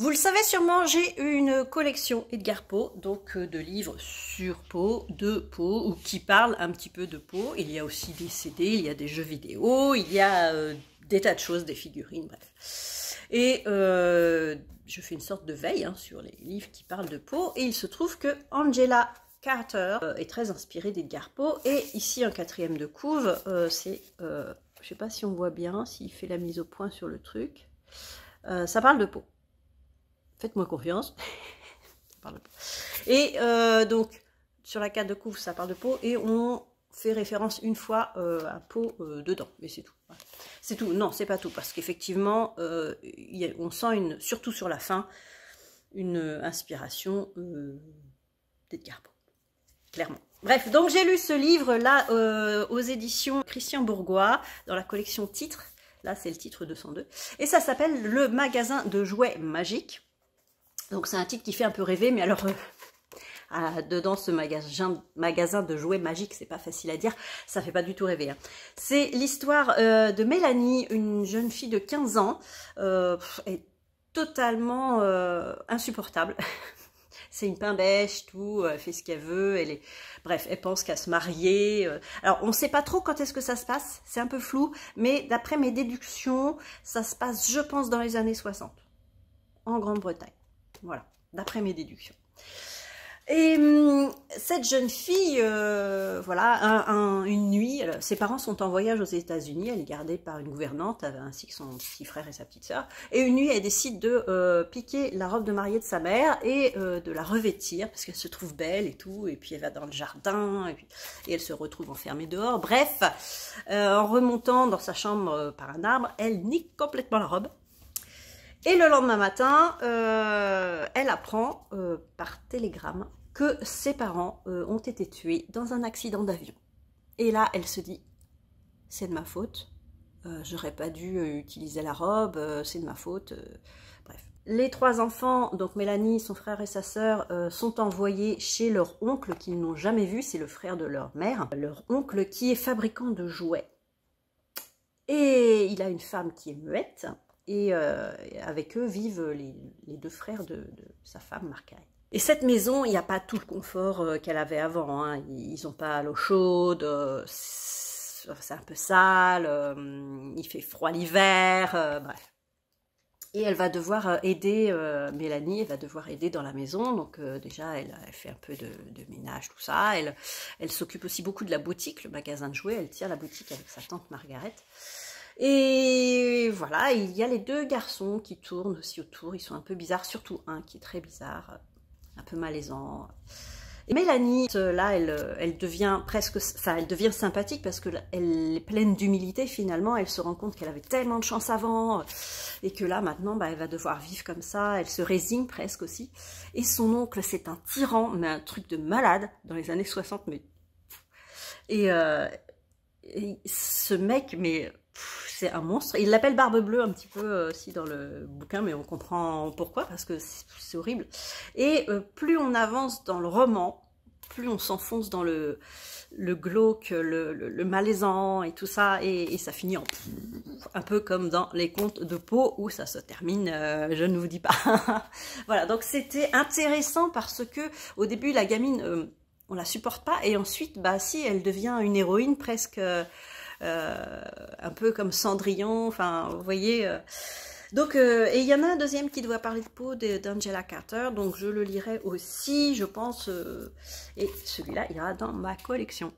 Vous le savez sûrement, j'ai une collection Edgar Poe, donc de livres sur Poe, de Poe, ou qui parlent un petit peu de Poe. Il y a aussi des CD, il y a des jeux vidéo, il y a des tas de choses, des figurines, bref. Et je fais une sorte de veille sur les livres qui parlent de Poe, et il se trouve que Angela Carter est très inspirée d'Edgar Poe, et ici un quatrième de couve, c'est, je sais pas si on voit bien, s'il fait la mise au point sur le truc, ça parle de Poe. Faites-moi confiance. Et donc, sur la carte de couvre, ça parle de Poe, et on fait référence une fois à Poe dedans, mais c'est tout. Voilà. C'est tout. Non, c'est pas tout, parce qu'effectivement, on sent, surtout sur la fin, une inspiration d'Edgar Poe, clairement. Bref, donc j'ai lu ce livre-là aux éditions Christian Bourgois, dans la collection Titres. Là, c'est le titre 202. Et ça s'appelle Le magasin de jouets magiques. Donc c'est un titre qui fait un peu rêver, mais alors dedans ce magasin de jouets magiques, c'est pas facile à dire, ça fait pas du tout rêver. C'est l'histoire de Mélanie, une jeune fille de 15 ans, est totalement insupportable. C'est une pain bêche, tout, elle fait ce qu'elle veut, bref, elle pense qu'à se marier. Alors, on ne sait pas trop quand est-ce que ça se passe, c'est un peu flou, mais d'après mes déductions, ça se passe, je pense, dans les années 60, en Grande-Bretagne. Voilà, d'après mes déductions. Et cette jeune fille, voilà, une nuit, ses parents sont en voyage aux États-Unis, elle est gardée par une gouvernante, ainsi que son petit frère et sa petite sœur. Et une nuit, elle décide de piquer la robe de mariée de sa mère et de la revêtir, parce qu'elle se trouve belle et tout, et puis elle va dans le jardin, et elle se retrouve enfermée dehors. Bref, en remontant dans sa chambre par un arbre, elle nique complètement la robe. Et le lendemain matin, elle apprend par télégramme que ses parents ont été tués dans un accident d'avion. Et là, elle se dit, c'est de ma faute, j'aurais pas dû utiliser la robe, c'est de ma faute, bref. Les trois enfants, donc Mélanie, son frère et sa sœur, sont envoyés chez leur oncle qu'ils n'ont jamais vu, c'est le frère de leur mère, leur oncle qui est fabricant de jouets. Et il a une femme qui est muette, et avec eux vivent les deux frères de sa femme, Margaret. Et cette maison, il n'y a pas tout le confort qu'elle avait avant, hein. Ils n'ont pas l'eau chaude, c'est un peu sale, il fait froid l'hiver, bref. Et elle va devoir aider, Mélanie, elle va devoir aider dans la maison, donc déjà elle fait un peu de ménage, tout ça, elle s'occupe aussi beaucoup de la boutique, le magasin de jouets, elle tient la boutique avec sa tante Margaret. Et voilà, il y a les deux garçons qui tournent aussi autour, ils sont un peu bizarres, surtout un qui est très bizarre, un peu malaisant. Et Mélanie, là, elle devient presque, enfin, elle devient sympathique parce qu'elle est pleine d'humilité finalement, elle se rend compte qu'elle avait tellement de chance avant, et que là, maintenant, bah, elle va devoir vivre comme ça, elle se résigne presque aussi. Et son oncle, c'est un tyran, mais un truc de malade, dans les années 60, mais... Et ce mec, mais... c'est un monstre. Il l'appelle Barbe Bleue un petit peu aussi dans le bouquin, mais on comprend pourquoi, parce que c'est horrible. Et plus on avance dans le roman, plus on s'enfonce dans le glauque, le malaisant et tout ça, et ça finit un peu comme dans les contes de Poe, où ça se termine, je ne vous dis pas. Voilà, donc c'était intéressant parce que au début, la gamine, on la supporte pas, et ensuite, bah si, elle devient une héroïne presque... un peu comme Cendrillon, enfin, vous voyez. Donc, et il y en a un deuxième qui doit parler de Poe, d'Angela Carter, donc je le lirai aussi, je pense, et celui-là ira dans ma collection.